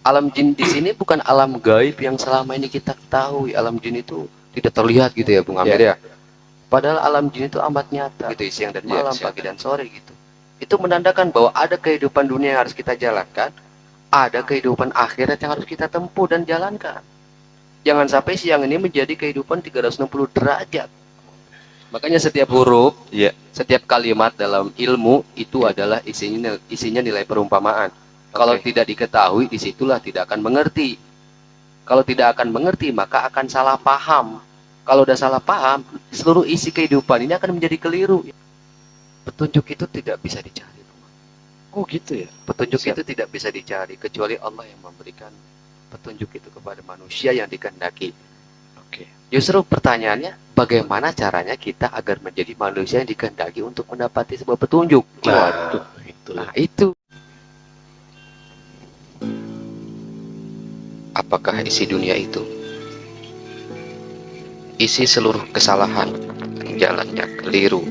Alam jin di sini bukan alam gaib yang selama ini kita ketahui. Alam jin itu tidak terlihat gitu ya, Bung Amir Ya, ya. Padahal alam jin itu amat nyata gitu, siang dan ya, malam, pagi silakan. dan sore gitu. Itu menandakan bahwa ada kehidupan dunia yang harus kita jalankan, ada kehidupan akhirat yang harus kita tempuh dan jalankan. Jangan sampai siang ini menjadi kehidupan 360 derajat. Makanya setiap huruf, Ya, setiap kalimat dalam ilmu itu ya. adalah isinya nilai perumpamaan. Kalau Oke. tidak diketahui, disitulah tidak akan mengerti. Kalau tidak akan mengerti, maka akan salah paham. Kalau udah salah paham, seluruh isi kehidupan ini akan menjadi keliru. Petunjuk itu tidak bisa dicari. Oh gitu ya. Petunjuk Siap. itu tidak bisa dicari kecuali Allah yang memberikan petunjuk itu kepada manusia yang dikehendaki. Oke. Justru pertanyaannya, bagaimana caranya kita agar menjadi manusia yang dikehendaki untuk mendapati sebuah petunjuk? Waduh, itu. Nah itu. Apakah isi dunia itu? Isi seluruh kesalahan, jalannya keliru,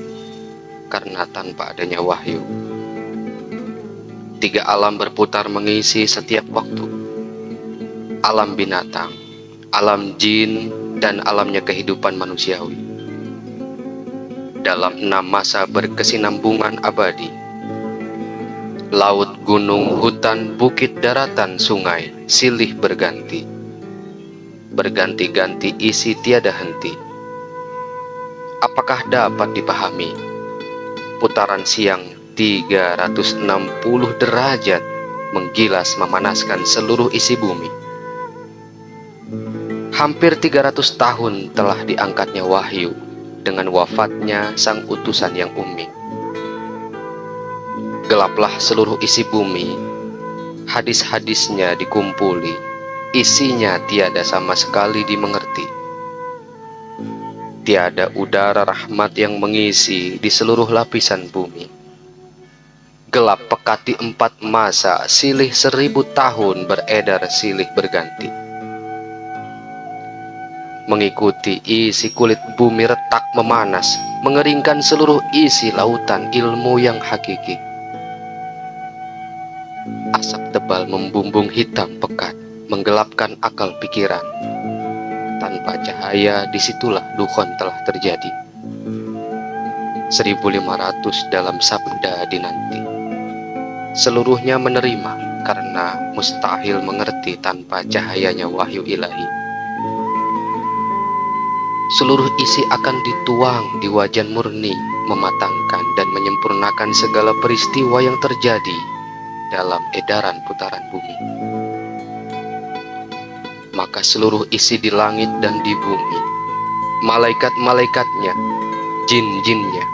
karena tanpa adanya wahyu. Tiga alam berputar mengisi setiap waktu. Alam binatang, alam jin, dan alamnya kehidupan manusiawi. Dalam 6 masa berkesinambungan abadi. Laut, gunung, hutan, bukit, daratan, sungai, silih berganti. Berganti-ganti isi tiada henti. Apakah dapat dipahami? Putaran siang 360 derajat menggilas memanaskan seluruh isi bumi. Hampir 300 tahun telah diangkatnya wahyu dengan wafatnya sang utusan yang ummi. Gelaplah seluruh isi bumi, hadis-hadisnya dikumpuli, isinya tiada sama sekali dimengerti. Tiada udara rahmat yang mengisi di seluruh lapisan bumi. Gelap pekati 4 masa, silih 1000 tahun beredar silih berganti. Mengikuti isi kulit bumi retak memanas, mengeringkan seluruh isi lautan ilmu yang hakiki. Asap tebal membumbung hitam pekat, menggelapkan akal pikiran. Tanpa cahaya, disitulah dukhon telah terjadi. 1500 dalam sabda dinanti. Seluruhnya menerima karena mustahil mengerti tanpa cahayanya wahyu ilahi. Seluruh isi akan dituang di wajan murni, mematangkan dan menyempurnakan segala peristiwa yang terjadi dalam edaran putaran bumi. Maka seluruh isi di langit dan di bumi, malaikat-malaikatnya, jin-jinnya,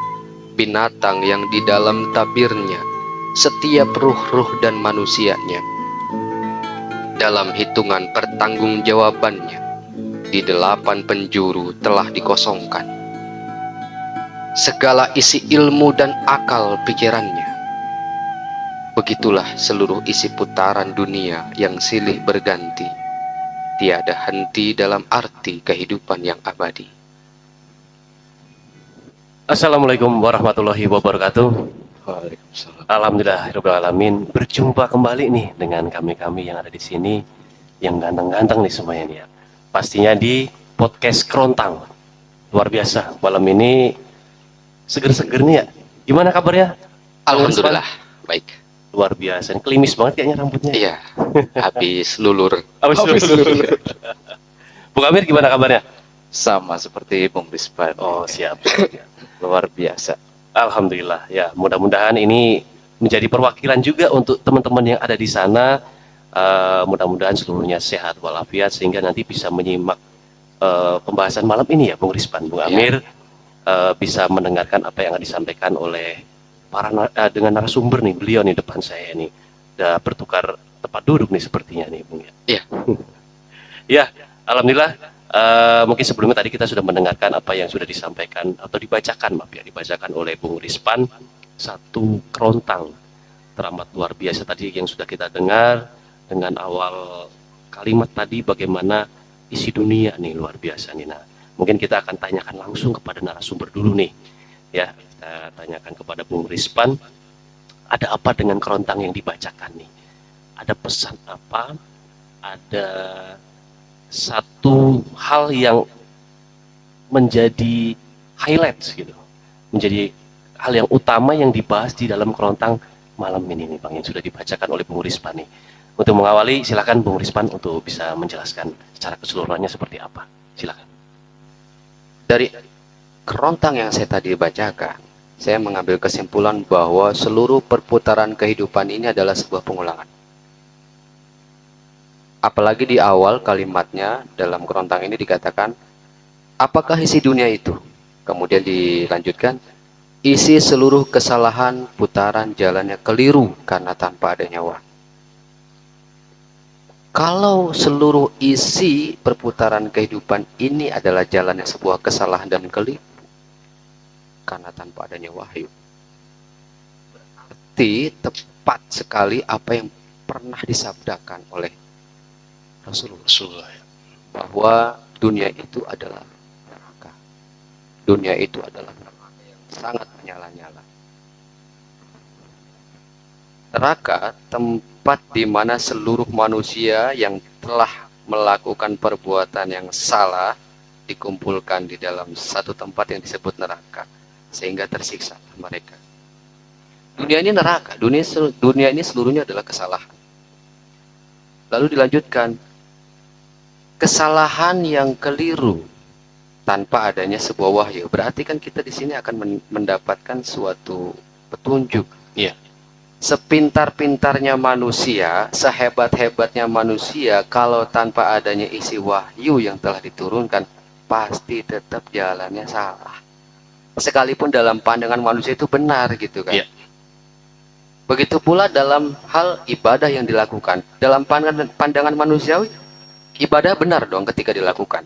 binatang yang di dalam tabirnya, setiap ruh-ruh dan manusianya, dalam hitungan pertanggungjawabannya, di 8 penjuru telah dikosongkan. Segala isi ilmu dan akal pikirannya. Begitulah seluruh isi putaran dunia yang silih berganti, tiada henti dalam arti kehidupan yang abadi. Assalamualaikum warahmatullahi wabarakatuh. Waalaikumsalam. Alhamdulillahirobbilalamin. Berjumpa kembali nih dengan kami yang ada di sini, yang ganteng-ganteng nih semuanya nih ya. Pastinya di podcast Kerontang. Luar biasa. Malam ini seger-seger nih ya. Gimana kabarnya? Alhamdulillah, baik. Luar biasa. Klimis banget kayaknya rambutnya. Iya, habis lulur. Bung Amir gimana kabarnya? Sama seperti Bung Rispan. Oh siap. Luar biasa. Alhamdulillah ya, mudah-mudahan ini menjadi perwakilan juga untuk teman-teman yang ada di sana. Mudah-mudahan seluruhnya sehat walafiat sehingga nanti bisa menyimak pembahasan malam ini ya Bung Rispan, Bung Amir bisa mendengarkan apa yang akan disampaikan oleh dengan narasumber nih, beliau nih depan saya nih udah bertukar tempat duduk nih sepertinya nih Bung ya. Iya. Ya, alhamdulillah. Mungkin sebelumnya tadi kita sudah mendengarkan apa yang sudah disampaikan atau dibacakan, dibacakan oleh Bung Rispan, satu kerontang teramat luar biasa tadi yang sudah kita dengar dengan awal kalimat tadi bagaimana isi dunia nih luar biasa nih. Nah, mungkin kita akan tanyakan langsung kepada narasumber dulu nih, ya kita tanyakan kepada Bung Rispan, ada apa dengan kerontang yang dibacakan nih? Ada pesan apa ada satu hal yang menjadi highlight gitu, menjadi hal yang utama yang dibahas di dalam kerontang malam ini nih Bang, yang sudah dibacakan oleh Bung Rispan nih. Untuk mengawali, silakan Bung Rispan untuk bisa menjelaskan secara keseluruhannya seperti apa. Silakan. Dari kerontang yang saya tadi bacakan, saya mengambil kesimpulan bahwa seluruh perputaran kehidupan ini adalah sebuah pengulangan. Apalagi di awal kalimatnya dalam kerontang ini dikatakan, apakah isi dunia itu? Kemudian dilanjutkan, isi seluruh kesalahan putaran jalannya keliru karena tanpa adanya wahyu. Kalau seluruh isi perputaran kehidupan ini adalah jalannya sebuah kesalahan dan keliru karena tanpa adanya wahyu, berarti tepat sekali apa yang pernah disabdakan oleh Rasulullah bahwa dunia itu adalah neraka. Dunia itu adalah neraka yang sangat menyala-nyala. Neraka tempat di mana seluruh manusia yang telah melakukan perbuatan yang salah dikumpulkan di dalam satu tempat yang disebut neraka, sehingga tersiksa mereka. Dunia ini neraka, dunia ini seluruhnya adalah kesalahan. Lalu dilanjutkan, kesalahan yang keliru tanpa adanya sebuah wahyu. Berarti kan kita di sini akan mendapatkan suatu petunjuk. Iya. Sepintar-pintarnya manusia, sehebat-hebatnya manusia, kalau tanpa adanya isi wahyu yang telah diturunkan, pasti tetap jalannya salah. Sekalipun dalam pandangan manusia itu benar gitu kan. Iya. Begitu pula dalam hal ibadah yang dilakukan. Dalam pandangan manusiawi, ibadah benar dong ketika dilakukan.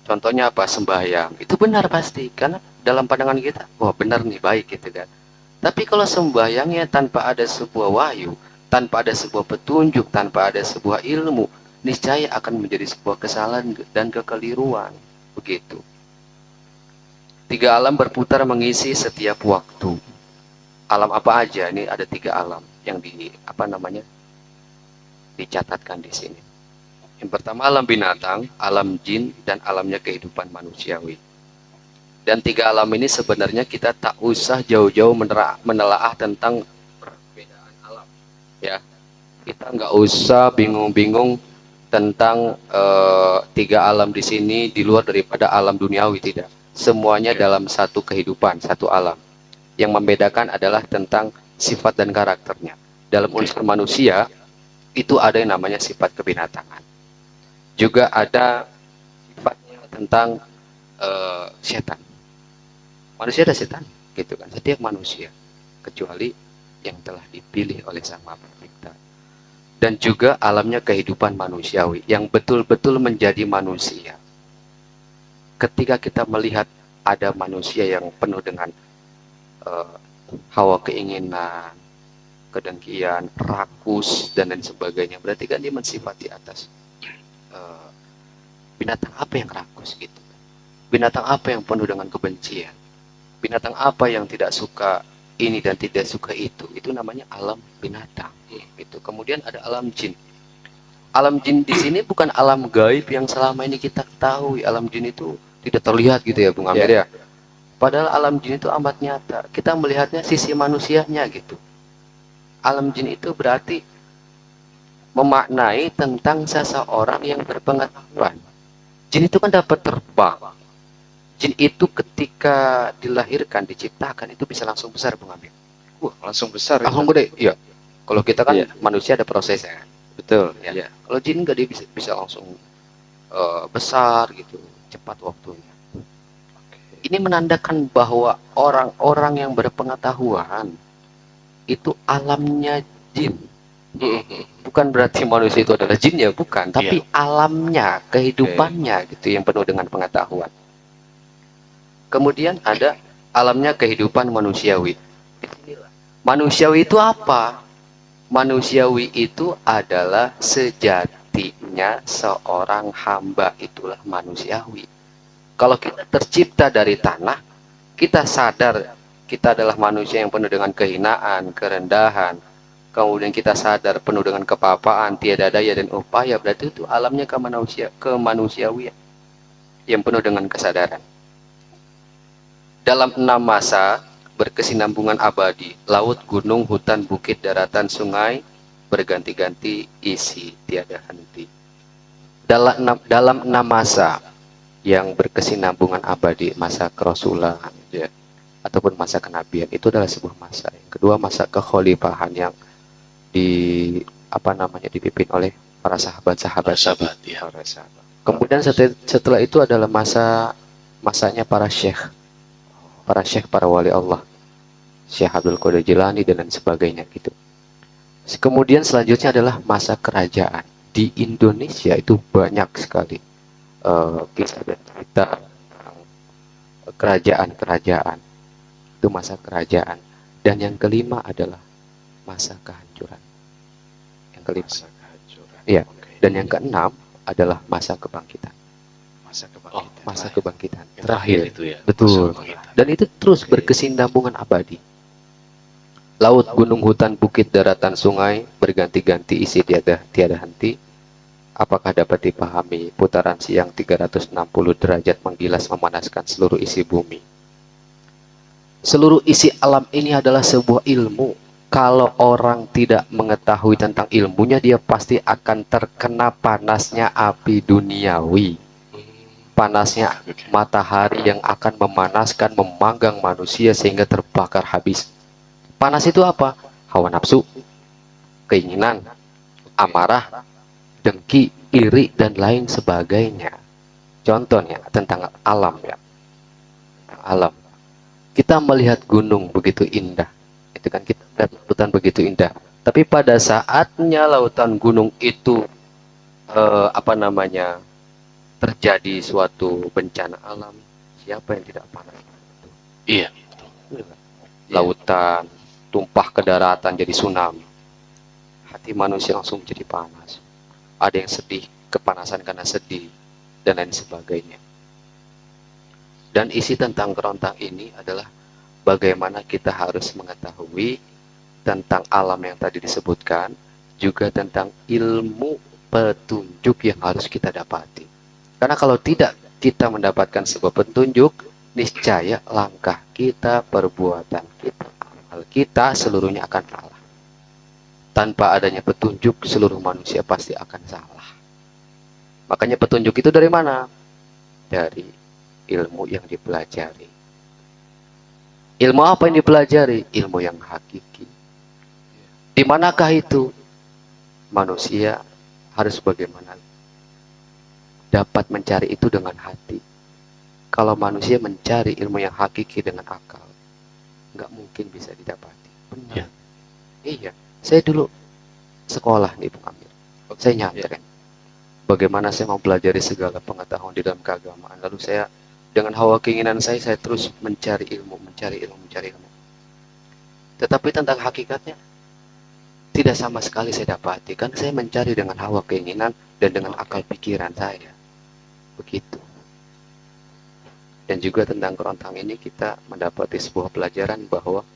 Contohnya apa? Sembahyang. Itu benar pasti. Karena dalam pandangan kita, wah benar nih, baik gitu kan. Tapi kalau sembahyangnya tanpa ada sebuah wahyu, tanpa ada sebuah petunjuk, tanpa ada sebuah ilmu, niscaya akan menjadi sebuah kesalahan dan kekeliruan. Begitu. Tiga alam berputar mengisi setiap waktu. Alam apa aja? Ini ada tiga alam yang dicatatkan di sini. Yang pertama alam binatang, alam jin, dan alamnya kehidupan manusiawi. Dan tiga alam ini sebenarnya kita tak usah jauh-jauh menelaah tentang perbedaan alam. Ya, kita nggak usah bingung-bingung tentang tiga alam di sini di luar daripada alam duniawi, tidak. Semuanya dalam satu kehidupan, satu alam. Yang membedakan adalah tentang sifat dan karakternya. Dalam unsur manusia itu ada yang namanya sifat kebinatangan. Juga ada sifatnya tentang setan. Manusia ada setan, gitu kan? Setiap manusia, kecuali yang telah dipilih oleh Sang Maha Pencipta. Dan juga alamnya kehidupan manusiawi yang betul-betul menjadi manusia. Ketika kita melihat ada manusia yang penuh dengan hawa keinginan, kedengkian, rakus, dan lain sebagainya, berarti kan dia mensifati atas binatang apa yang rakus gitu. Binatang apa yang penuh dengan kebencian. Binatang apa yang tidak suka ini dan tidak suka itu namanya alam binatang. Itu. Kemudian ada alam jin. Alam jin di sini bukan alam gaib yang selama ini kita ketahui. Alam jin itu tidak terlihat gitu ya Bung Amir ya. Padahal alam jin itu amat nyata. Kita melihatnya sisi manusianya gitu. Alam jin itu berarti memaknai tentang seseorang yang berpengetahuan. Jin itu kan dapat terbang. Jin itu ketika dilahirkan, diciptakan, itu bisa langsung besar, Bung Amir. Langsung besar. Langsung gede, iya. Kalau kita kan manusia ada prosesnya. Betul. Ya. Kalau jin nggak, dia bisa langsung besar gitu, cepat waktunya. Ini menandakan bahwa orang-orang yang berpengetahuan itu alamnya jin. Bukan berarti manusia itu adalah jin ya, bukan. Tapi alamnya, kehidupannya gitu yang penuh dengan pengetahuan. Kemudian ada alamnya kehidupan manusiawi. Manusiawi itu apa? Manusiawi itu adalah sejatinya seorang hamba, itulah manusiawi. Kalau kita tercipta dari tanah, kita sadar kita adalah manusia yang penuh dengan kehinaan, kerendahan, kemudian kita sadar penuh dengan kepapaan, tiada daya dan upaya, berarti itu alamnya kemanusiawian yang penuh dengan kesadaran. Dalam 6 masa berkesinambungan abadi, laut, gunung, hutan, bukit, daratan, sungai, berganti-ganti isi tiada henti. Dalam 6 masa yang berkesinambungan abadi, masa kerasulan ya, ataupun masa kenabian, itu adalah sebuah masa. Yang kedua, masa kekhalifahan yang dipimpin oleh para sahabat-sahabat. Ya. Para sahabat. Kemudian setelah itu adalah masanya para syekh, para wali Allah, Syekh Abdul Qadir Jilani dan lain sebagainya gitu. Kemudian selanjutnya adalah masa kerajaan. Di Indonesia itu banyak sekali kisah dan cerita kerajaan-kerajaan. Itu masa kerajaan. Dan yang kelima adalah masa kehancuran. Yang kelima. Masa kehancuran. Iya. Okay. Dan yang keenam adalah masa kebangkitan. Masa kebangkitan. Masa kebangkitan. Yang terakhir itu ya. Betul. Dan itu terus berkesinambungan abadi. Laut, gunung, hutan, bukit, daratan, sungai, berganti-ganti isi tiada henti. Apakah dapat dipahami putaran siang 360 derajat menggilas memanaskan seluruh isi bumi? Seluruh isi alam ini adalah sebuah ilmu. Kalau orang tidak mengetahui tentang ilmunya, dia pasti akan terkena panasnya api duniawi. Panasnya matahari yang akan memanaskan, memanggang manusia sehingga terbakar habis. Panas itu apa? Hawa nafsu, keinginan, amarah, dengki, iri, dan lain sebagainya. Contohnya tentang alam ya. Alam. Kita melihat gunung begitu indah. Itu kan kita melihat lautan begitu indah. Tapi pada saatnya lautan gunung itu terjadi suatu bencana alam, siapa yang tidak panas? Iya. Lautan tumpah ke daratan jadi tsunami. Hati manusia langsung jadi panas. Ada yang sedih, kepanasan karena sedih, dan lain sebagainya. Dan isi tentang kerontang ini adalah bagaimana kita harus mengetahui tentang alam yang tadi disebutkan, juga tentang ilmu petunjuk yang harus kita dapati. Karena kalau tidak kita mendapatkan sebuah petunjuk, niscaya langkah kita, perbuatan kita, amal kita seluruhnya akan salah. Tanpa adanya petunjuk, seluruh manusia pasti akan salah. Makanya petunjuk itu dari mana? Dari ilmu yang dipelajari. Ilmu apa yang dipelajari? Ilmu yang hakiki. Di manakah itu? Manusia harus bagaimana? Dapat mencari itu dengan hati. Kalau manusia mencari ilmu yang hakiki dengan akal, nggak mungkin bisa didapati. Benar. Ya. Iya. Saya dulu sekolah nih Bung Amir. Saya nyamperin. Bagaimana saya mau pelajari segala pengetahuan di dalam keagamaan. Lalu saya dengan hawa keinginan saya terus mencari ilmu. Tetapi tentang hakikatnya tidak sama sekali saya dapati. Kan saya mencari dengan hawa keinginan dan dengan akal pikiran saya. Begitu. Dan juga tentang kerontang ini kita mendapati sebuah pelajaran bahwa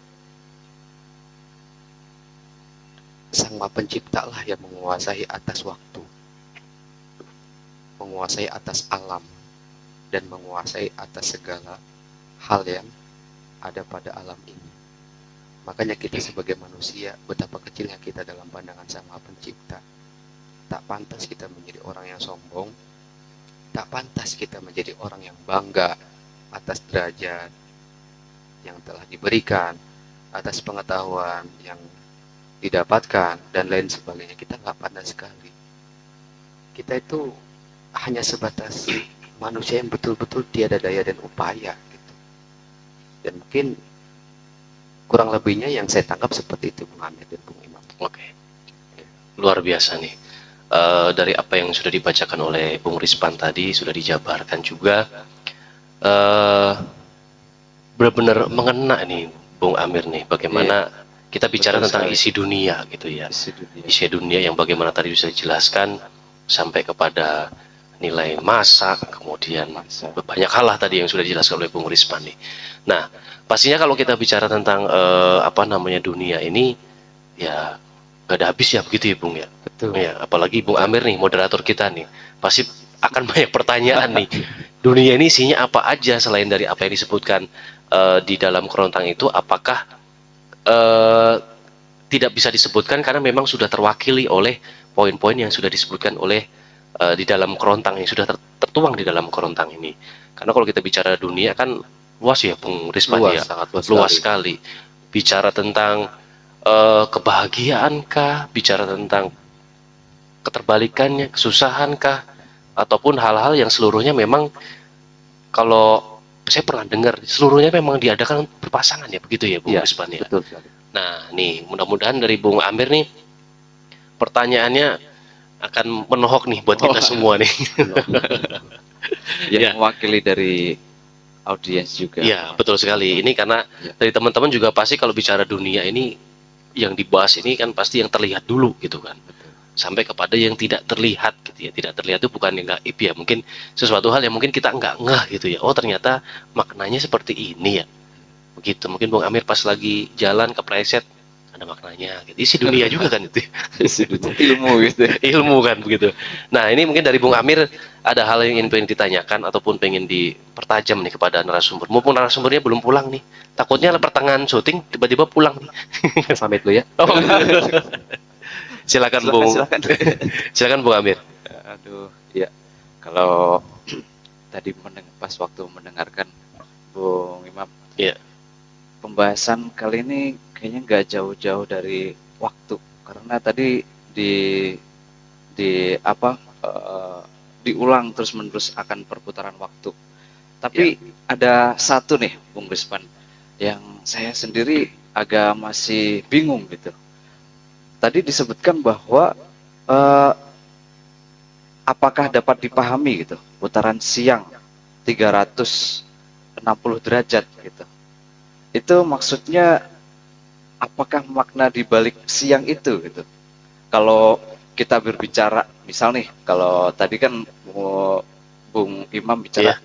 Sang Maha Pencipta lah yang menguasai atas waktu, menguasai atas alam, dan menguasai atas segala hal yang ada pada alam ini. Makanya kita sebagai manusia, betapa kecilnya kita dalam pandangan Sang Maha Pencipta. Tak pantas kita menjadi orang yang sombong, tak pantas kita menjadi orang yang bangga atas derajat yang telah diberikan, atas pengetahuan yang didapatkan, dan lain sebagainya. Kita nggak pantas sekali. Kita itu hanya sebatas manusia yang betul-betul tiada daya dan upaya gitu. Dan mungkin kurang lebihnya yang saya tangkap seperti itu Bung Amir dan Bung Imam. Oke. Luar biasa nih. Dari apa yang sudah dibacakan oleh Bung Rispan tadi, sudah dijabarkan juga, benar-benar mengena nih Bung Amir nih, bagaimana kita bicara tentang isi dunia gitu ya. Isi dunia yang bagaimana tadi bisa dijelaskan sampai kepada nilai masa, kemudian banyak hal lah tadi yang sudah dijelaskan oleh Bung Rispan nih. Nah, pastinya kalau kita bicara tentang dunia ini, ya nggak ada habis ya begitu ya Bung ya. Betul. Ya, apalagi Bung Amir nih, moderator kita nih, pasti akan banyak pertanyaan nih. Dunia ini isinya apa aja selain dari apa yang disebutkan di dalam kerontang itu? Apakah eh, tidak bisa disebutkan karena memang sudah terwakili oleh poin-poin yang sudah disebutkan oleh di dalam kerontang yang sudah tertuang di dalam kerontang ini. Karena kalau kita bicara dunia kan luas ya, Bung Rispan Luas, ya, sangat luas luas sekali. sekali. Bicara tentang kebahagiaankah, bicara tentang keterbalikannya, kesusahankah, ataupun hal-hal yang seluruhnya memang kalau saya pernah dengar seluruhnya memang diadakan berpasangan ya begitu ya Bung Iya, Rispan ya. betul sekali. Nah nih mudah-mudahan dari Bung Amir nih pertanyaannya akan menohok nih buat kita semua nih. Yang Ya. mewakili dari audiens juga. Iya betul sekali. Ini karena Ya. dari teman-teman juga pasti kalau bicara dunia ini yang dibahas ini kan pasti yang terlihat dulu gitu kan. Sampai kepada yang tidak terlihat gitu ya. Tidak terlihat itu bukan yang gaib ya, mungkin sesuatu hal yang mungkin kita nggak ngeh gitu ya. Oh ternyata maknanya seperti ini ya, begitu. Mungkin Bung Amir pas lagi jalan kepleset ada maknanya gitu. Isi dunia juga kan itu. Ilmu gitu. Ilmu kan begitu. Nah ini mungkin dari Bung Amir ada hal yang ingin pengen ditanyakan ataupun pengen dipertajam nih kepada narasumber. Mumpung narasumbernya belum pulang nih, takutnya pertengahan syuting tiba-tiba pulang nih. Pamit dulu ya. Oh, silakan Bung. Silakan. Silakan Bung Amir. Aduh, ya. Kalau tadi pas waktu mendengarkan Bung Imam, Iya. pembahasan kali ini kayaknya nggak jauh-jauh dari waktu, karena tadi di apa diulang terus-menerus akan perputaran waktu. Tapi ada satu nih, Bung Rispan, yang saya sendiri agak masih bingung gitu. Tadi disebutkan bahwa apakah dapat dipahami gitu putaran siang 360 derajat gitu. Itu maksudnya apakah makna di balik siang itu gitu. Kalau kita berbicara misal nih, kalau tadi kan Bung Imam bicara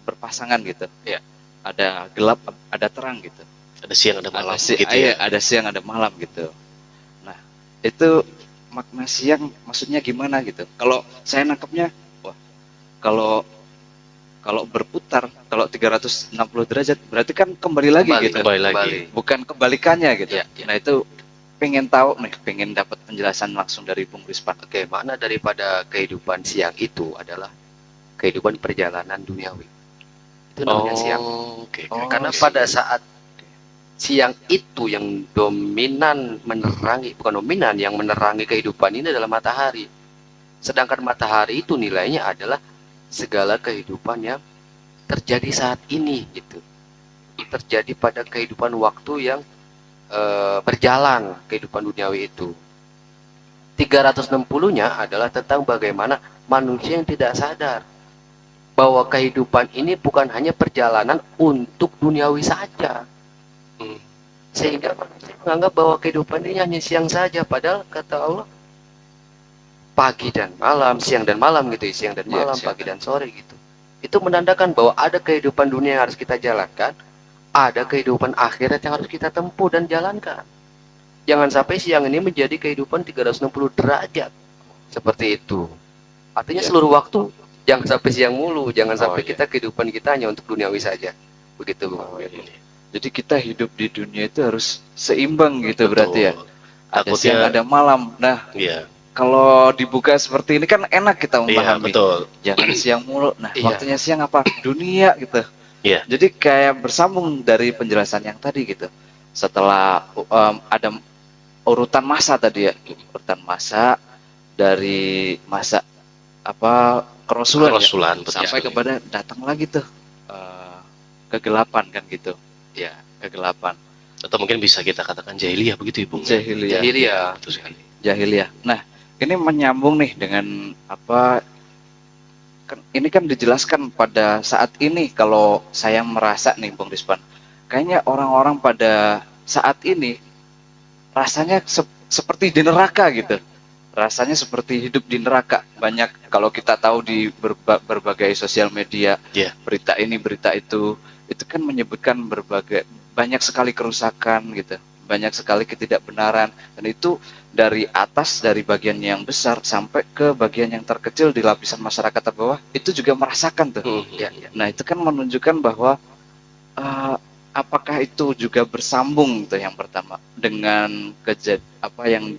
berpasangan gitu. Iya. Ada gelap, ada terang gitu. Ada siang ada malam Ada, gitu iya, ya. ada siang ada malam gitu. Nah, itu makna siang maksudnya gimana gitu. Kalau saya nangkepnya, wah, kalau berputar, kalau 360 derajat berarti kan kembali lagi gitu. Kembali lagi. Bukan kebalikannya gitu. Iya, iya. Nah, itu pengen tahu nih, pengen dapat penjelasan langsung dari Bung Rispan. Oke, makna daripada kehidupan siang itu adalah kehidupan perjalanan duniawi. Itu namanya siang. Oke. Karena pada saat siang itu yang dominan menerangi, bukan dominan, yang menerangi kehidupan ini adalah matahari. Sedangkan matahari itu nilainya adalah segala kehidupan yang terjadi saat ini gitu. Terjadi pada kehidupan waktu yang berjalan, kehidupan duniawi itu. 360-nya adalah tentang bagaimana manusia yang tidak sadar bahwa kehidupan ini bukan hanya perjalanan untuk duniawi saja. Sehingga manusia menganggap bahwa kehidupan ini hanya siang saja, padahal kata Allah pagi dan malam, siang dan malam gitu, siang dan malam, pagi dan sore gitu. Itu menandakan bahwa ada kehidupan dunia yang harus kita jalankan, ada kehidupan akhirat yang harus kita tempuh dan jalankan. Jangan sampai siang ini menjadi kehidupan 360 derajat seperti itu. Artinya seluruh waktu jangan sampai siang mulu, jangan sampai kita kehidupan kita hanya untuk duniawi saja. Begitu. Jadi kita hidup di dunia itu harus seimbang gitu. Betul. Berarti ya. Ada Takutnya, siang ada malam. Nah, iya. Kalau dibuka seperti ini kan enak kita memahami. Iya, betul. Jangan siang mulu. Nah, waktunya siang apa? Dunia gitu. Iya. Jadi kayak bersambung dari penjelasan yang tadi gitu. Setelah ada urutan masa tadi ya, urutan masa dari masa apa kerasulan ya, sampai kepada datang lagi tuh kegelapan kan gitu. Ya, kegelapan. Atau mungkin bisa kita katakan jahiliyah begitu Ibu. Jahiliyah. Betul sekali. Jahiliyah. Nah, ini menyambung nih dengan apa? Ini kan dijelaskan pada saat ini. Kalau saya merasa nih, Bung Rispan, kayaknya orang-orang pada saat ini rasanya seperti di neraka gitu. Rasanya seperti hidup di neraka. Banyak kalau kita tahu di berbagai sosial media, berita ini, berita itu kan menyebutkan banyak sekali kerusakan gitu, banyak sekali ketidakbenaran, dan itu dari atas, dari bagian yang besar sampai ke bagian yang terkecil di lapisan masyarakat terbawah itu juga merasakan tuh. Ya, ya. Nah itu kan menunjukkan bahwa apakah itu juga bersambung tuh yang pertama dengan apa yang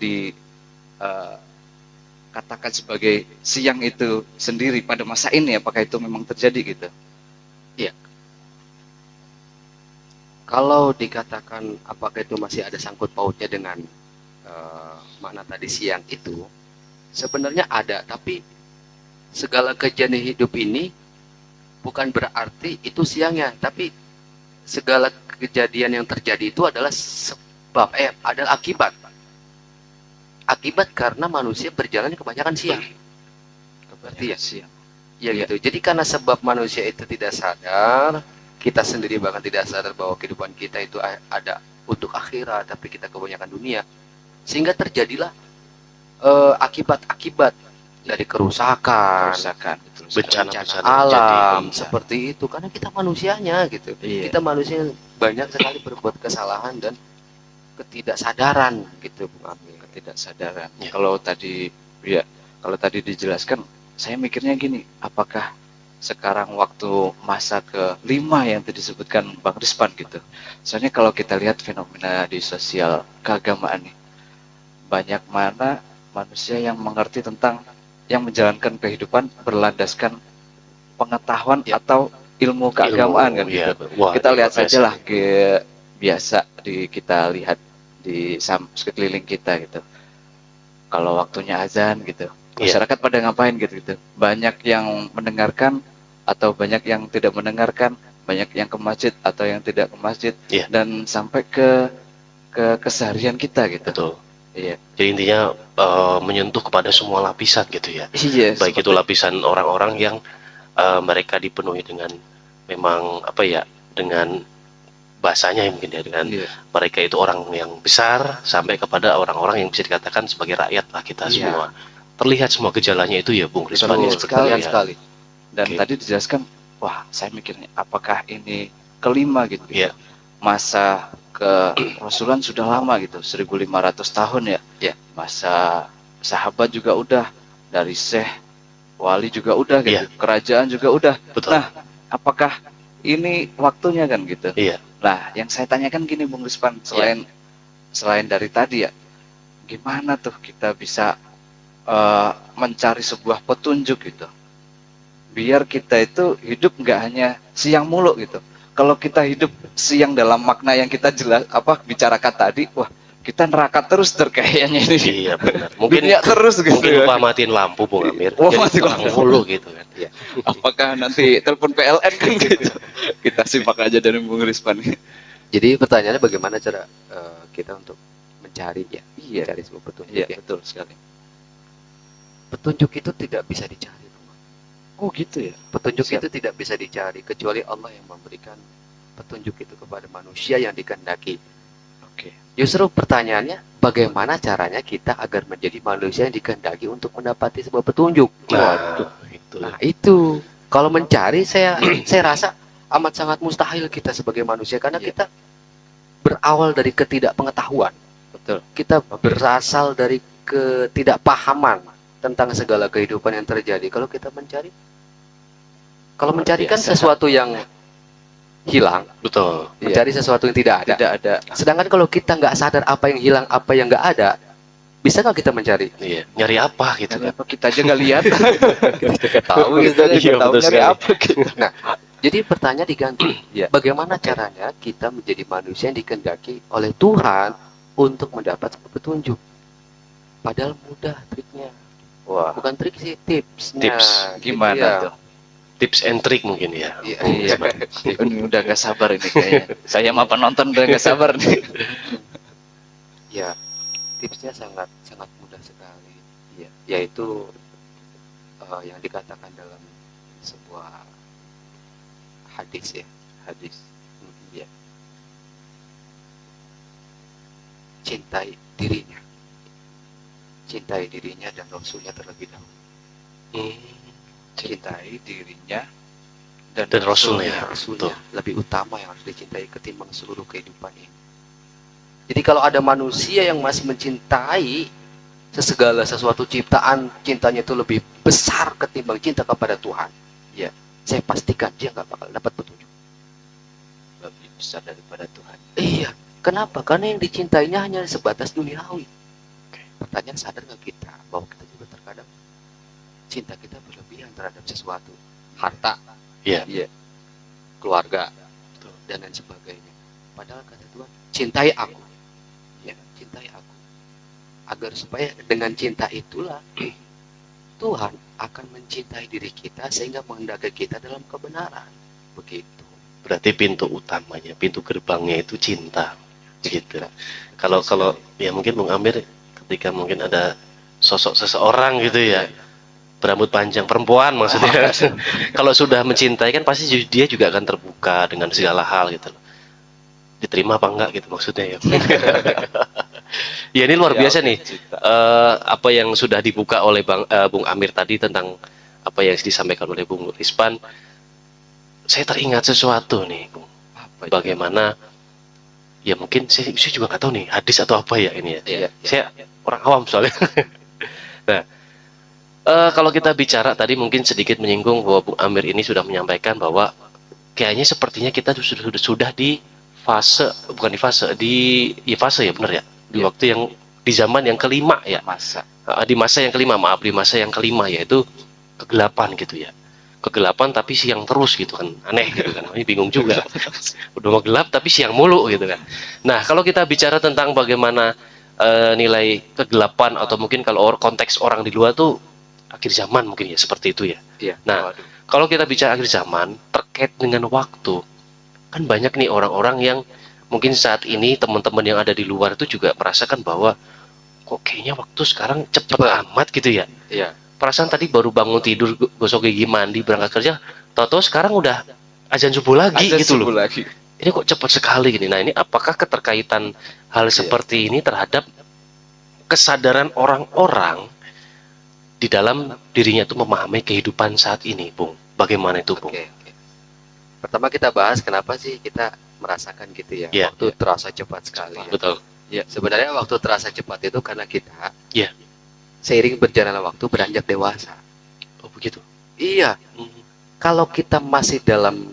katakan sebagai siang itu sendiri pada masa ini, apakah itu memang terjadi gitu? Iya. Kalau dikatakan apakah itu masih ada sangkut pautnya dengan makna tadi siang itu, sebenarnya ada, tapi segala kejadian hidup ini bukan berarti itu siangnya, tapi segala kejadian yang terjadi itu adalah sebab, adalah akibat. Akibat karena manusia berjalan kebanyakan siang. Berarti ya siang. Ya gitu. Jadi karena sebab manusia itu tidak sadar, kita sendiri bahkan tidak sadar bahwa kehidupan kita itu ada untuk akhirat, tapi kita kebanyakan dunia. Sehingga terjadilah akibat-akibat dari kerusakan, bencana alam seperti itu, karena kita manusianya gitu. Kita manusia banyak sekali berbuat kesalahan dan ketidaksadaran gitu, Bung Amir. Ketidaksadaran. Kalau tadi dijelaskan, saya mikirnya gini, apakah sekarang waktu masa kelima yang tadi disebutkan Bang Rispan gitu. Soalnya kalau kita lihat fenomena di sosial keagamaan nih, banyak mana manusia yang mengerti tentang yang menjalankan kehidupan berlandaskan pengetahuan atau ilmu keagamaan kan gitu. Wah, kita lihat saja lah biasa kita lihat di sekeliling kita gitu. Kalau waktunya azan gitu, masyarakat pada ngapain gitu. Banyak yang mendengarkan atau banyak yang tidak mendengarkan, banyak yang ke masjid atau yang tidak ke masjid, dan sampai ke keseharian kita gitu. Betul. Iya. Jadi intinya menyentuh kepada semua lapisan gitu ya. Iya. Baik itu lapisan orang-orang yang mereka dipenuhi dengan memang dengan bahasanya yang mungkin dengan mereka itu orang yang besar sampai kepada orang-orang yang bisa dikatakan sebagai rakyat lah kita semua. Terlihat semua gejalanya itu ya Bung Rispan sekali. Dan tadi dijelaskan, wah saya mikirnya apakah ini kelima gitu. Masa Rasulan sudah lama gitu, 1500 tahun ya. Masa sahabat juga udah, dari Syekh Wali juga udah gitu. Kerajaan juga udah. Betul. Nah, apakah ini waktunya kan gitu? Iya. Nah, yang saya tanyakan gini Bung Rispan, selain dari tadi ya, gimana tuh kita bisa mencari sebuah petunjuk gitu, biar kita itu hidup nggak hanya siang mulu gitu. Kalau kita hidup siang dalam makna yang kita bicarakan tadi, wah kita neraka terus kayaknya ini. Iya benar. Mungkin terus gitu. Mungkin lupa matiin lampu Bung Amir. Mati lampu mulu gitu kan. Apakah nanti telepon PLN kan gitu? Kita simak aja dari Bung Rispan. Jadi pertanyaannya bagaimana cara kita untuk mencari mencari sebuah petunjuk. Iya, betul sekali. Petunjuk itu tidak bisa dicari. Oh gitu ya. Petunjuk itu tidak bisa dicari kecuali Allah yang memberikan petunjuk itu kepada manusia yang dikehendaki. Oke. Justru pertanyaannya, bagaimana caranya kita agar menjadi manusia yang dikehendaki untuk mendapati sebuah petunjuk? Nah, itu. Kalau mencari, saya rasa amat sangat mustahil kita sebagai manusia, karena kita berawal dari ketidakpengetahuan. Betul. Kita berasal dari ketidakpahaman tentang segala kehidupan yang terjadi. Kalau kita mencari kan sesuatu yang hilang. Betul. Mencari sesuatu yang tidak ada. Sedangkan kalau kita nggak sadar apa yang hilang, apa yang nggak ada, bisa nggak kita mencari? Iya. Nyari apa gitu kan? Kita aja nggak lihat. Kita tahu gitu. Nyari apa gitu. Nah, jadi pertanyaan diganti. Bagaimana caranya kita menjadi manusia yang dikehendaki oleh Tuhan untuk mendapat petunjuk? Padahal mudah triknya. Wah. Bukan trik sih, tipsnya. Tips gimana tuh? Tips and trick mungkin ya. Iya. Ini udah gak sabar ini kayaknya. Saya mau penonton udah gak sabar nih. Ya, tipsnya sangat mudah sekali. Yaitu yang dikatakan dalam sebuah hadis ya. Cintai dirinya dan Rasulnya terlebih dahulu. Cintai dirinya dan Rasulnya lebih utama yang harus dicintai ketimbang seluruh kehidupan ini. Jadi kalau ada manusia yang masih mencintai segala sesuatu ciptaan, cintanya itu lebih besar ketimbang cinta kepada Tuhan, ya saya pastikan dia nggak bakal dapat petunjuk. Lebih besar daripada Tuhan. Iya, kenapa? Karena yang dicintainya hanya sebatas duniawi. Pertanyaan, sadar nggak kita bahwa kita juga terkadang cinta kita berlebihan terhadap sesuatu, harta, Iya. keluarga, dan lain sebagainya. Padahal kata Tuhan, cintai aku, ya cintai aku, agar supaya dengan cinta itulah Tuhan akan mencintai diri kita sehingga menghendaki kita dalam kebenaran. Begitu. Berarti pintu utamanya, pintu gerbangnya itu cinta. Gitu. Kalau ya mungkin Bung Amir ketika mungkin ada sosok seseorang gitu ya, berambut panjang, perempuan maksudnya. Kalau sudah mencintai kan pasti dia juga akan terbuka dengan segala hal gitu loh. Diterima apa enggak gitu maksudnya ya. Ya ini luar biasa nih. Apa yang sudah dibuka oleh Bung Amir tadi tentang apa yang disampaikan oleh Bung Rispan. Saya teringat sesuatu nih, Bung. Bagaimana ya mungkin saya juga nggak tahu nih hadis atau apa ya ini ya. Saya orang awam soalnya. Nah, kalau kita bicara tadi mungkin sedikit menyinggung bahwa Bung Amir ini sudah menyampaikan bahwa kayaknya sepertinya kita sudah di fase, bukan di fase, di fase ya benar ya, di waktu yang di zaman yang kelima ya, di masa yang kelima, maaf, di masa yang kelima, yaitu kegelapan gitu ya, kegelapan tapi siang terus gitu kan, aneh gitu kan, ini bingung juga, udah mau gelap tapi siang mulu gitu kan. Nah kalau kita bicara tentang bagaimana nilai kegelapan atau mungkin kalau konteks orang di luar tuh akhir zaman mungkin ya seperti itu ya. Nah kalau kita bicara akhir zaman terkait dengan waktu, kan banyak nih orang-orang yang mungkin saat ini teman-teman yang ada di luar itu juga merasakan bahwa kok kayaknya waktu sekarang cepet amat gitu ya. Iya. Perasaan tadi baru bangun tidur, gosok gigi, mandi, berangkat kerja, tahu-tahu sekarang udah azan subuh lagi gitu loh. Ini kok cepat sekali gini. Nah ini apakah keterkaitan hal seperti ini terhadap kesadaran orang-orang di dalam dirinya itu memahami kehidupan saat ini, Bung? Bagaimana itu, Bung? Pertama kita bahas kenapa sih kita merasakan gitu ya, waktu terasa cepat sekali. Betul. Ya, sebenarnya waktu terasa cepat itu karena kita seiring berjalannya waktu beranjak dewasa. Oh begitu. Iya. Kalau kita masih dalam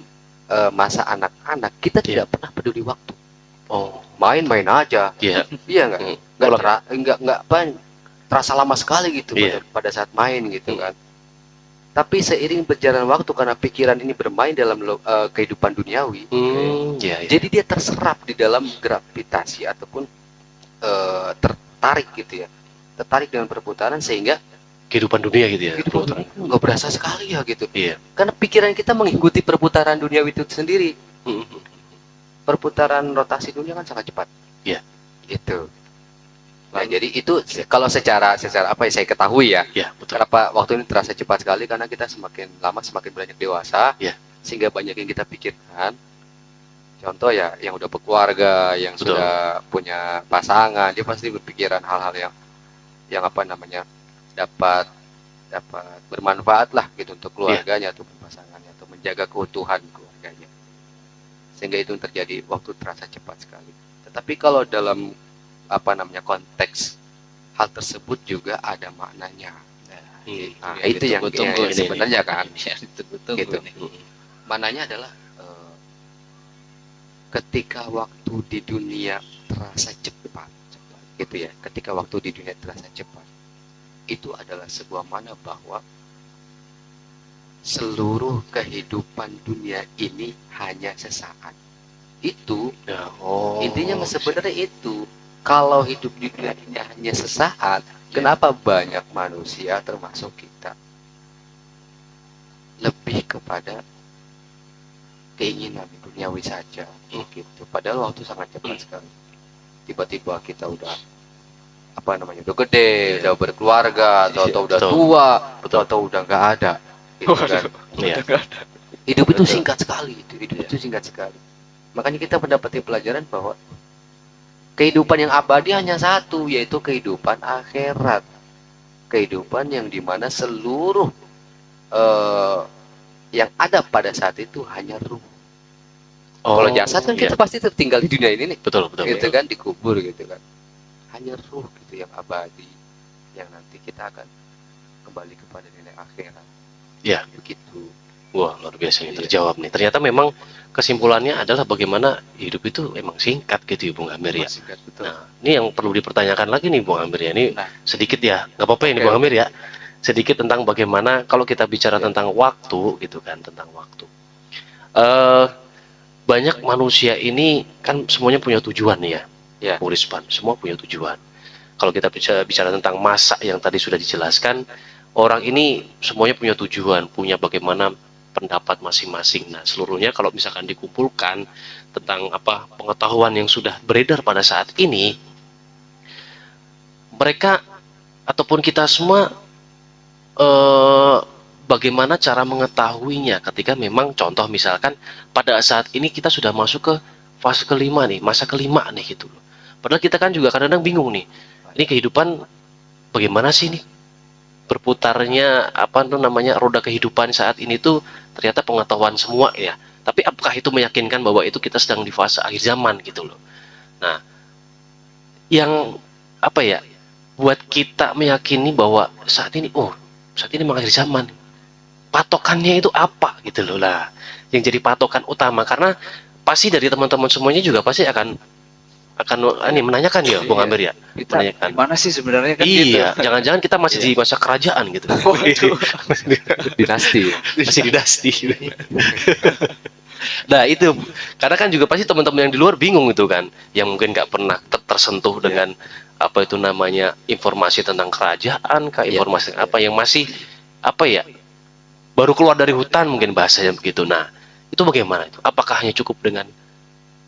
masa anak-anak, kita tidak pernah peduli waktu. Oh, main-main aja. Iya. Iya nggak terasa lama sekali gitu pada saat main gitu kan. Tapi seiring berjalan waktu karena pikiran ini bermain dalam kehidupan duniawi, jadi dia terserap di dalam gravitasi ataupun tertarik gitu ya, tertarik dengan perputaran sehingga kehidupan dunia gitu ya. Nggak berasa sekali ya gitu. Iya. Karena pikiran kita mengikuti perputaran duniawi itu sendiri. Perputaran rotasi dunia kan sangat cepat. Iya. Gitu. Nah, jadi itu kalau secara apa yang saya ketahui ya, betul. Kenapa waktu ini terasa cepat sekali karena kita semakin lama semakin beranjak dewasa, sehingga banyak yang kita pikirkan. Contoh ya, yang udah berkeluarga, yang sudah punya pasangan, dia pasti berpikiran hal-hal yang apa namanya dapat bermanfaat lah gitu untuk keluarganya atau pasangannya atau menjaga keutuhan keluarganya, sehingga itu terjadi waktu terasa cepat sekali. Tetapi kalau dalam apa namanya konteks hal tersebut juga ada maknanya. Nah, itu yang sebenarnya kan gitu. Maknanya adalah ketika waktu di dunia terasa cepat gitu ya. Ketika waktu di dunia terasa cepat, itu adalah sebuah makna bahwa seluruh kehidupan dunia ini hanya sesaat. Itu intinya sebenarnya itu. Kalau hidup di dunia ini hanya sesaat, kenapa banyak manusia termasuk kita lebih kepada keinginan duniawi saja gitu. Padahal waktu sangat cepat sekali. Tiba-tiba kita udah apa namanya, udah gede, udah berkeluarga, atau udah tua, atau udah nggak ada gitu kan. Hidup itu singkat sekali, hidup itu singkat sekali. Makanya kita mendapati pelajaran bahwa kehidupan yang abadi hanya satu, yaitu kehidupan akhirat. Kehidupan yang dimana seluruh yang ada pada saat itu hanya ruh. Kalau jasad kan iya. kita pasti tertinggal di dunia ini nih, Betul, betul, gitu betul. kan, dikubur gitu kan. Hanya ruh gitu yang abadi, yang nanti kita akan kembali kepada nilai akhirat. Iya. Begitu. Wah, luar biasa ini Iya. terjawab nih. Ternyata memang kesimpulannya adalah bagaimana hidup itu emang singkat gitu ya, Bung Amir ya. Singkat, betul. Nah, ini yang perlu dipertanyakan lagi nih, Bung Amir ya. Ini Nah. sedikit ya, nggak apa-apa ini, Oke, Bung Amir ya. Sedikit tentang bagaimana kalau kita bicara tentang waktu, gitu kan, tentang waktu. Banyak manusia ini kan semuanya punya tujuan nih ya, Ya. Bung Rispan. Semua punya tujuan. Kalau kita bicara tentang masa yang tadi sudah dijelaskan, orang ini semuanya punya tujuan, punya bagaimana pendapat masing-masing. Nah, seluruhnya kalau misalkan dikumpulkan tentang apa pengetahuan yang sudah beredar pada saat ini, mereka ataupun kita semua bagaimana cara mengetahuinya ketika memang contoh misalkan pada saat ini kita sudah masuk ke fase kelima nih, masa kelima nih gitu loh. Padahal kita kan juga kadang-kadang bingung nih, ini kehidupan bagaimana sih nih berputarnya apa tuh namanya roda kehidupan saat ini tuh ternyata pengetahuan semua ya. Tapi apakah itu meyakinkan bahwa itu kita sedang di fase akhir zaman gitu loh. Nah, yang apa ya buat kita meyakini bahwa saat ini memang akhir zaman, patokannya itu apa gitu loh lah yang jadi patokan utama, karena pasti dari teman-teman semuanya juga pasti akan ini menanyakan ya Bung Amir ya, Kita menanyakan gimana sih sebenarnya kan iya gitu. jangan-jangan kita masih di masa kerajaan gitu. Dinasti. Masih dinasti. Nah itu karena kan juga pasti teman-teman yang di luar bingung itu kan, yang mungkin nggak pernah tersentuh dengan apa itu namanya informasi tentang kerajaan, informasi apa yang masih apa ya baru keluar dari hutan mungkin bahasanya begitu. Nah itu bagaimana itu? Apakah hanya cukup dengan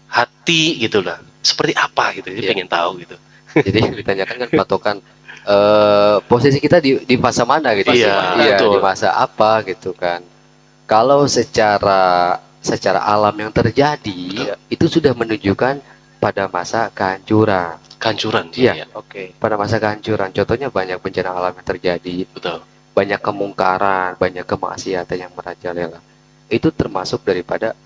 hati gitu lah? Seperti apa gitu? Jadi pengen tahu gitu. Jadi ditanyakan kan patokan posisi kita di fase mana gitu. Iya, betul. Di masa apa gitu kan. Kalau secara alam yang terjadi itu sudah menunjukkan pada masa kehancuran. Kehancuran Iya. ya. Oke. Pada masa kehancuran, contohnya banyak bencana alam yang terjadi, Betul. banyak kemungkaran, banyak kemaksiatan yang merajalela. Itu termasuk daripada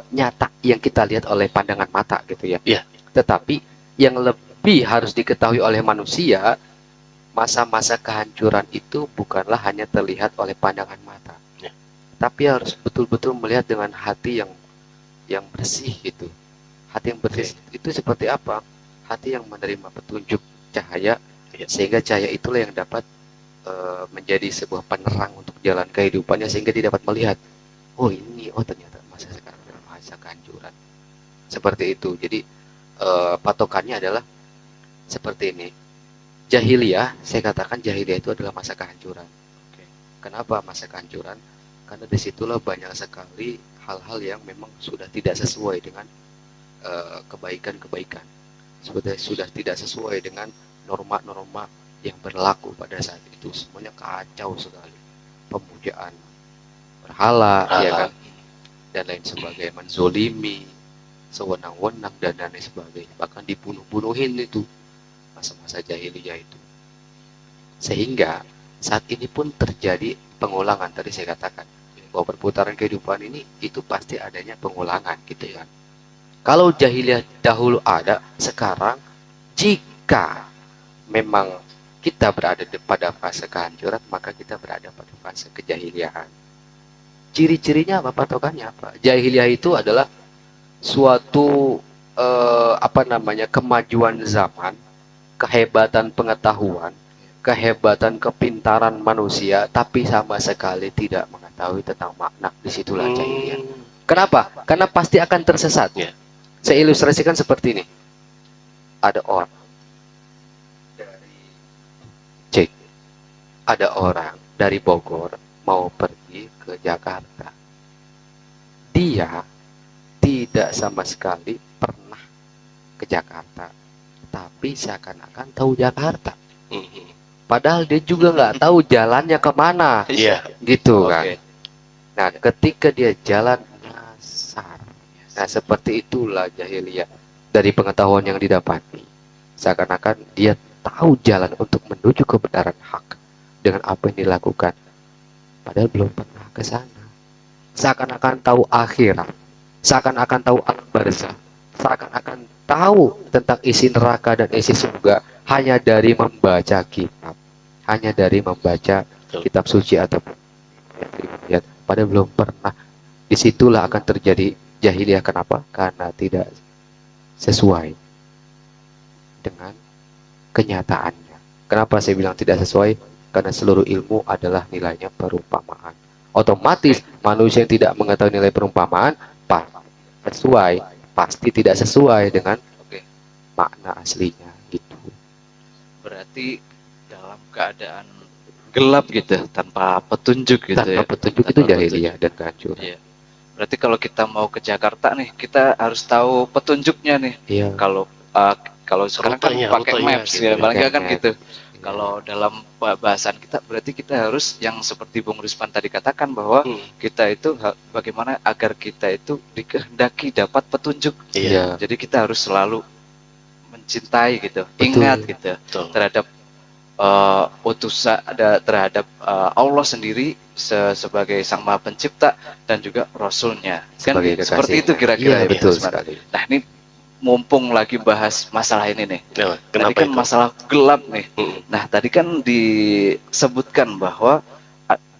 nyata yang kita lihat oleh pandangan mata gitu ya. Iya. Tetapi yang lebih harus diketahui oleh manusia, masa-masa kehancuran itu bukanlah hanya terlihat oleh pandangan mata, tapi harus betul-betul melihat dengan hati yang bersih gitu. Hati yang bersih itu seperti apa? Hati yang menerima petunjuk cahaya, sehingga cahaya itulah yang dapat menjadi sebuah penerang untuk jalan kehidupannya, sehingga dia dapat melihat, ternyata masa sekarang adalah masa kehancuran. Seperti itu. Jadi patokannya adalah seperti ini. Jahiliyah, saya katakan jahiliyah itu adalah masa kehancuran. Kenapa masa kehancuran? Karena disitulah banyak sekali hal-hal yang memang sudah tidak sesuai dengan kebaikan-kebaikan, sudah tidak sesuai dengan norma-norma yang berlaku pada saat itu. Semuanya kacau sekali, pemujaan berhala, ya kan, dan lain sebagainya, menzolimi, sewenang-wenang dan lain sebagainya, bahkan dibunuh-bunuhin itu masa-masa jahiliyah itu. Sehingga saat ini pun terjadi pengulangan. Tadi saya katakan bahwa perputaran kehidupan ini itu pasti adanya pengulangan gitu kan. Kalau jahiliyah dahulu ada, sekarang jika memang kita berada pada fase kehancuran, maka kita berada pada fase kejahiliahan. Ciri-cirinya apa, patokannya apa? Jahiliyah itu adalah suatu kemajuan zaman, kehebatan pengetahuan, kehebatan kepintaran manusia, tapi sama sekali tidak mengetahui tentang makna. Disitulah jahiliyah. Kenapa? Karena pasti akan tersesat. Saya ilustrasikan seperti ini. Ada orang dari Bogor mau pergi ke Jakarta. Dia tidak sama sekali pernah ke Jakarta, tapi seakan-akan tahu Jakarta. Padahal dia juga nggak tahu jalannya kemana. Gitu kan. Nah, ketika dia jalan nyasar. Nah, seperti itulah jahiliyah. Dari pengetahuan yang didapati, seakan-akan dia tahu jalan untuk menuju kebenaran hak dengan apa yang dilakukan, padahal belum pernah ke sana. Seakan-akan tahu akhirat, seakan-akan tahu alam barzah, seakan-akan tahu tentang isi neraka dan isi surga hanya dari membaca kitab, hanya dari membaca Betul. kitab suci ataupun ayat. Padahal belum pernah. Disitulah akan terjadi jahiliyah. Kenapa? Karena tidak sesuai dengan kenyataannya. Kenapa saya bilang tidak sesuai? Karena seluruh ilmu adalah nilainya perumpamaan. Otomatis manusia yang tidak mengetahui nilai perumpamaan pasti tidak sesuai dengan Oke. makna aslinya gitu. Berarti dalam keadaan gelap gitu, tanpa petunjuk gitu Tanpa ya. petunjuk itu Tanpa jahiliyah dan kehancuran. Iya. Berarti kalau kita mau ke Jakarta nih, kita harus tahu petunjuknya nih. Iya. Kalau kalau sekarang kan Rutenya, pakai rutenya maps gitu ya, ya. paling nggak kan Pakai gitu. Iya. Kalau dalam bahasan kita, berarti kita harus yang seperti Bung Rispan tadi katakan bahwa kita itu bagaimana agar kita itu dikehendaki dapat petunjuk. Iya. Jadi kita harus selalu mencintai gitu, Betul. ingat gitu Betul. terhadap utusan terhadap Allah sendiri sebagai Sang Maha Pencipta dan juga Rasulnya. Kan Sebagai seperti kekasih. itu kira-kira Iya, ya, betul Mas Mar. sekali. Nah ini mumpung lagi bahas masalah ini nih. Nah, Tadi kenapa kan itu? masalah gelap nih. Mm-mm. Nah tadi kan disebutkan bahwa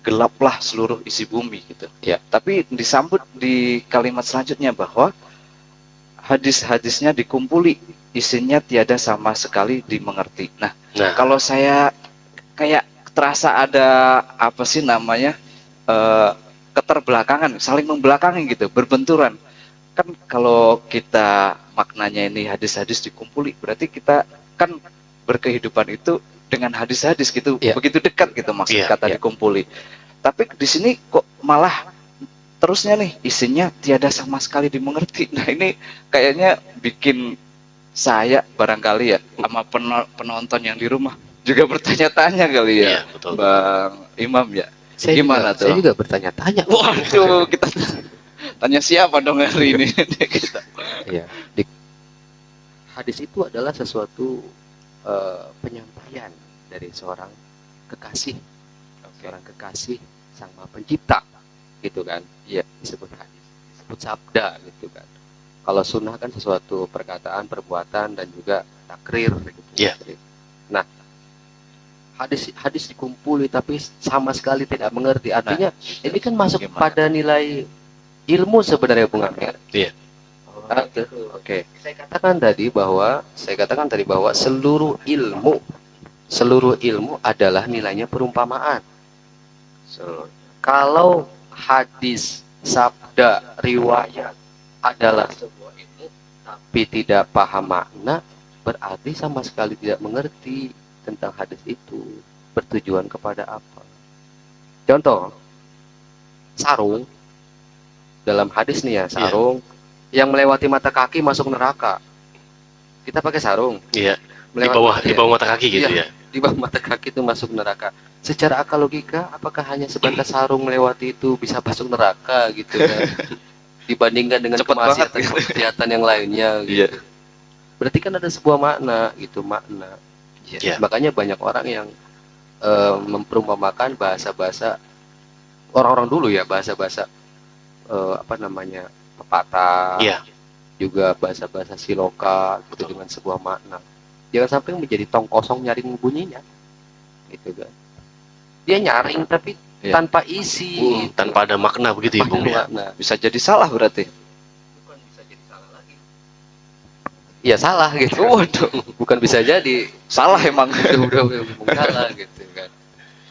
gelaplah seluruh isi bumi gitu. Ya. Tapi disambut di kalimat selanjutnya bahwa hadis-hadisnya dikumpuli, isinya tiada sama sekali dimengerti. Nah, Nah, kalau saya kayak terasa ada apa sih namanya keterbelakangan, saling membelakangi gitu, berbenturan. Kan kalau kita maknanya ini hadis-hadis dikumpuli, berarti kita kan berkehidupan itu dengan hadis-hadis gitu, Iya. begitu dekat gitu maksud Iya, kata iya. dikumpuli. Tapi di sini kok malah terusnya nih isinya tiada sama sekali dimengerti. Nah ini kayaknya bikin saya barangkali ya sama penonton yang di rumah juga bertanya-tanya kali ya, iya, betul. Bang Imam ya. Gimana tuh? Saya juga bertanya-tanya. Waduh, kita tanya siapa dong hari ini? Kita. Iya. Hadis itu adalah sesuatu penyampaian dari seorang kekasih, seorang kekasih Sang Maha Pencipta, gitu kan? Iya, disebut hadis, disebut sabda, gitu kan. Kalau sunnah kan sesuatu perkataan, perbuatan, dan juga takrir, gitu. Iya. Nah, hadis dikumpuli tapi sama sekali tidak mengerti. Artinya ini kan masuk Gimana? pada nilai ilmu sebenarnya, Bung Amir. Iya. Oke. Saya katakan tadi bahwa seluruh ilmu adalah nilainya perumpamaan. Kalau hadis, sabda, riwayat adalah sebuah ilmu tapi tidak paham makna, berarti sama sekali tidak mengerti tentang hadis itu bertujuan kepada apa. Contoh, sarung dalam hadis nih ya, sarung yang melewati mata kaki masuk neraka. Kita pakai sarung. Iya. Di bawah mata kaki gitu Iya. ya. Di bawah mata kaki itu masuk neraka. Secara akal logika, apakah hanya sebatas sarung melewati itu bisa masuk neraka gitu kan? Dibandingkan dengan Cepet banget, kemaksiatan yang lainnya Iya. gitu. Berarti kan ada sebuah makna gitu, makna. Iya. Makanya banyak orang yang memperumpamakan bahasa-bahasa orang-orang dulu ya, bahasa-bahasa pepatah. Iya. Juga bahasa-bahasa siloka gitu dengan sebuah makna. Jangan sampai menjadi tong kosong nyaring bunyinya. Gitu kan. Dia nyaring tapi tanpa isi, Tanpa ada makna begitu ya, Bung ya. makna. Bisa jadi salah berarti. Bukan bisa jadi salah lagi. Iya salah gitu. Waduh, Bukan bisa jadi salah emang. udah salah gitu kan.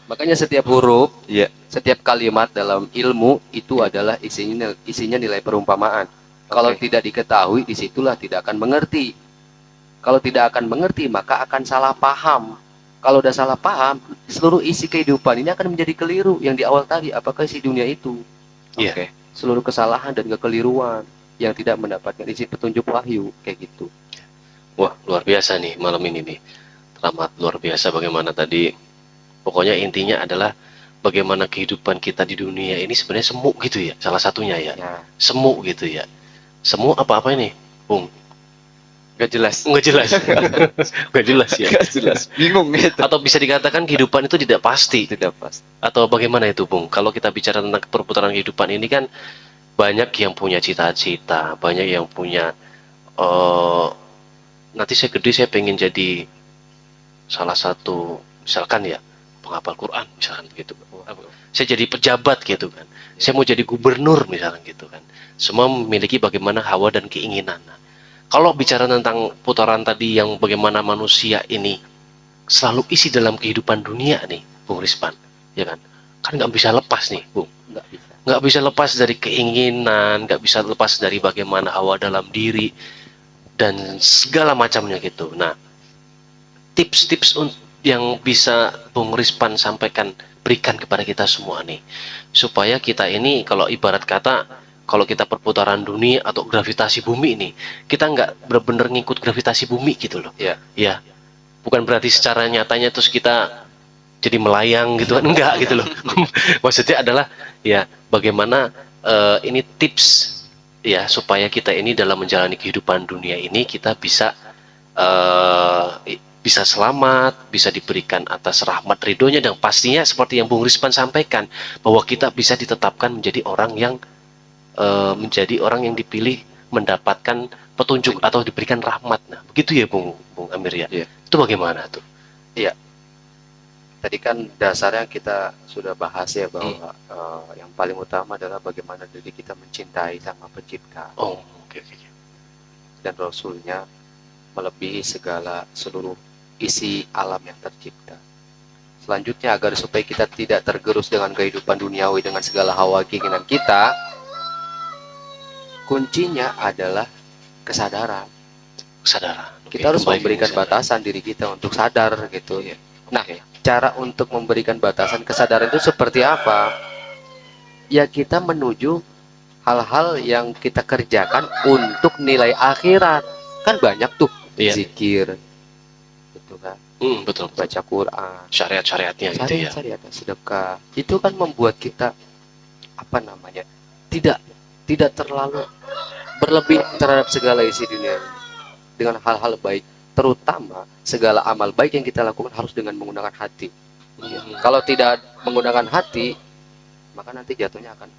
Makanya setiap huruf, Iya. setiap kalimat dalam ilmu itu adalah isinya nilai perumpamaan. Kalau tidak diketahui, disitulah tidak akan mengerti. Kalau tidak akan mengerti, maka akan salah paham. Kalau udah salah paham, seluruh isi kehidupan ini akan menjadi keliru. Yang di awal tadi, apakah isi dunia itu? Iya. Oke. Seluruh kesalahan dan kekeliruan yang tidak mendapatkan isi petunjuk wahyu, kayak gitu. Wah, luar biasa nih malam ini nih. Teramat luar biasa bagaimana tadi. Pokoknya intinya adalah bagaimana kehidupan kita di dunia ini sebenarnya semu gitu ya. Salah satunya ya. Ya, Semu gitu ya. Semu apa-apa ini, Bung? Gak jelas. Nggak jelas. Nggak jelas ya. Gak jelas. Bingung gitu. Atau bisa dikatakan kehidupan itu tidak pasti. Tidak pas. Atau bagaimana itu, Bung? Kalau kita bicara tentang perputaran kehidupan ini kan banyak yang punya cita-cita, banyak yang punya eh nanti saya gede saya pengen jadi salah satu misalkan ya penghafal Quran misalkan begitu. Saya jadi pejabat gitu kan. Saya mau jadi gubernur misalkan gitu kan. Semua memiliki bagaimana hawa dan keinginan. Nah, kalau bicara tentang putaran tadi yang bagaimana manusia ini selalu isi dalam kehidupan dunia nih, Bung Rispan, ya kan? Kan nggak bisa lepas nih, Bung. Nggak bisa. Nggak bisa lepas dari keinginan, nggak bisa lepas dari bagaimana hawa dalam diri dan segala macamnya gitu. Nah, tips-tips yang bisa Bung Rispan sampaikan berikan kepada kita semua nih, supaya kita ini kalau ibarat kata kalau kita perputaran dunia atau gravitasi bumi ini, kita nggak benar-benar ngikut gravitasi bumi gitu loh. Ya. Ya, bukan berarti secara nyatanya terus kita jadi melayang gitu kan, enggak gitu loh. Maksudnya adalah ya bagaimana ini tips ya supaya kita ini dalam menjalani kehidupan dunia ini kita bisa bisa selamat, bisa diberikan atas rahmat ridhonya, dan pastinya seperti yang Bung Rispan sampaikan bahwa kita bisa ditetapkan menjadi orang yang dipilih mendapatkan petunjuk atau diberikan rahmat. Nah, begitu ya Bung Amir ya. Iya. Itu bagaimana tuh? Tadi kan dasarnya kita sudah bahas ya bahwa yang paling utama adalah bagaimana diri kita mencintai sama pencipta Oh, oke. dan Rasulnya melebihi seluruh isi alam yang tercipta. Selanjutnya agar supaya kita tidak tergerus dengan kehidupan duniawi dengan segala hawa keinginan kita, kuncinya adalah kesadaran. Kesadaran. Oke, Kita harus kembali memberikan kesadaran. batasan diri kita untuk sadar gitu. Iya. Nah, Oke. cara untuk memberikan batasan kesadaran itu seperti apa? Ya kita menuju hal-hal yang kita kerjakan untuk nilai akhirat. Kan banyak tuh Iya. zikir, gitu kan, Betul. baca Quran, Syariat-syariatnya gitu ya. syariat, sedekah. Itu kan membuat kita apa namanya? Tidak terlalu berlebih terhadap segala isi dunia ini. Dengan hal-hal baik, terutama segala amal baik yang kita lakukan harus dengan menggunakan hati. Kalau tidak menggunakan hati, maka nanti jatuhnya akan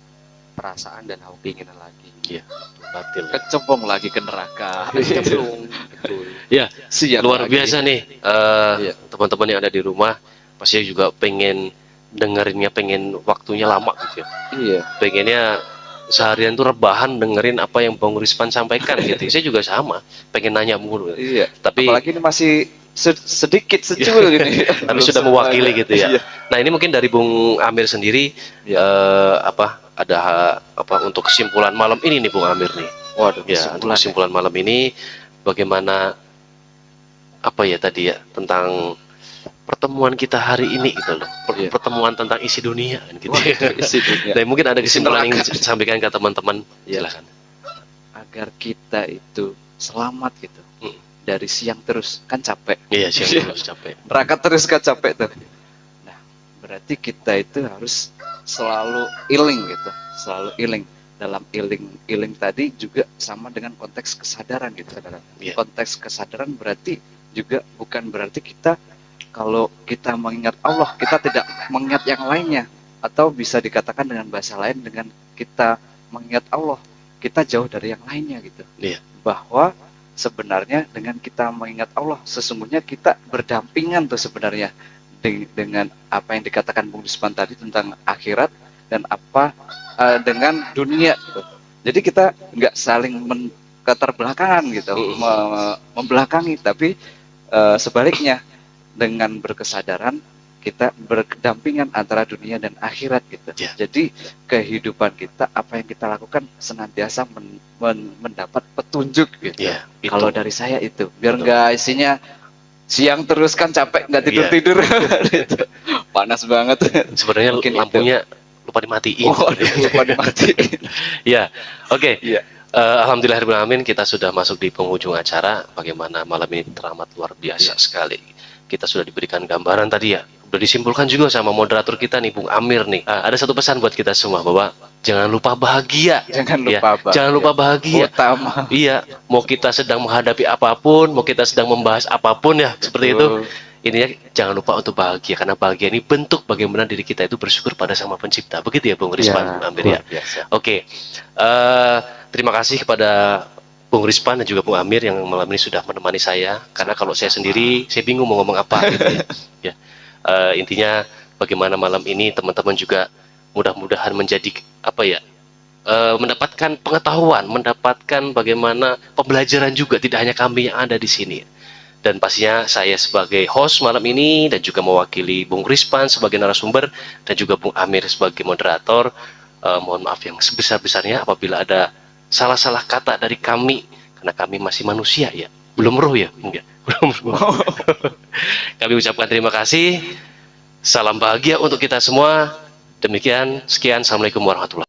perasaan dan hawa keinginan lagi. Iya. Batil. Kecebong lagi ke neraka. Cenderung, betul. Ya, Siap luar lagi. biasa nih Iya. teman-teman yang ada di rumah pasti juga pengen dengerinnya, pengen waktunya lama gitu ya. Iya. Pengennya seharian tuh rebahan dengerin apa yang Bang Rispan sampaikan gitu. Saya juga sama, pengen nanya mulu. Iya. Tapi Apalagi ini masih sedikit secul gini. tapi sudah mewakili gitu ya. Iya. Nah, ini mungkin dari Bung Amir sendiri Iya. ada untuk kesimpulan malam ini nih Bung Amir nih. Waduh, Ya, untuk kesimpulan malam ini bagaimana apa ya tadi ya tentang pertemuan kita hari ini gitu loh. Iya. Pertemuan tentang isi dunia kan gitu. isi dunia. Nah, mungkin ada Isi kesimpulan yang neraka. ingin disampaikan ke teman-teman. Iya. Silakan. Agar kita itu selamat gitu. Hmm. Dari siang terus kan capek. Iya, Iya. siap terus capek. Neraka terus kan capek tuh. Nah, berarti kita itu harus selalu iling gitu, selalu iling. Dalam iling tadi juga sama dengan konteks kesadaran gitu. Iya. Konteks kesadaran berarti juga bukan berarti kita kalau kita mengingat Allah kita tidak mengingat yang lainnya, atau bisa dikatakan dengan bahasa lain dengan kita mengingat Allah kita jauh dari yang lainnya gitu. Iya. Bahwa sebenarnya dengan kita mengingat Allah sesungguhnya kita berdampingan tuh sebenarnya dengan apa yang dikatakan Bung Rispan tadi tentang akhirat dan apa dengan dunia gitu. Jadi kita nggak saling keterbelakangan gitu, membelakangi, tapi sebaliknya dengan berkesadaran kita berdampingan antara dunia dan akhirat gitu. Ya. Jadi kehidupan kita apa yang kita lakukan senantiasa mendapat petunjuk gitu. Iya, itu. Kalau dari saya itu biar nggak isinya siang terus kan capek nggak tidur Gitu. Panas banget. Sebenarnya Mungkin lampunya lupa dimatiin. Oh, lupa dimatiin. Ya, oke. Iya. Alhamdulillahirrahmanirrahim, kita sudah masuk di penghujung acara. Bagaimana malam ini teramat luar biasa sekali. Kita sudah diberikan gambaran tadi ya. Sudah disimpulkan juga sama moderator kita nih, Bung Amir nih. Ada satu pesan buat kita semua bahwa jangan lupa bahagia. Jangan Ya, lupa bahagia. jangan lupa bahagia. Utama. Iya, mau kita sedang menghadapi apapun, mau kita sedang membahas apapun ya, seperti itu. Intinya jangan lupa untuk bahagia, karena bahagia ini bentuk bagaimana diri kita itu bersyukur pada Sang Maha Pencipta. Begitu ya Bung Rispan, Bung Amir ya. Luar biasa. Oke, terima kasih kepada Bung Rispan dan juga Bung Amir yang malam ini sudah menemani saya. Karena kalau saya sendiri, saya bingung mau ngomong apa gitu ya. Ya. Intinya bagaimana malam ini teman-teman juga mudah-mudahan menjadi apa ya, mendapatkan pengetahuan, mendapatkan bagaimana pembelajaran juga, tidak hanya kami yang ada di sini. Dan pastinya saya sebagai host malam ini dan juga mewakili Bung Rispan sebagai narasumber dan juga Bung Amir sebagai moderator, mohon maaf yang sebesar-besarnya apabila ada salah-salah kata dari kami, karena kami masih manusia ya, belum roh ya, enggak, belum roh. Kami ucapkan terima kasih, salam bahagia untuk kita semua. Demikian, sekian, assalamualaikum warahmatullahi wabarakatuh.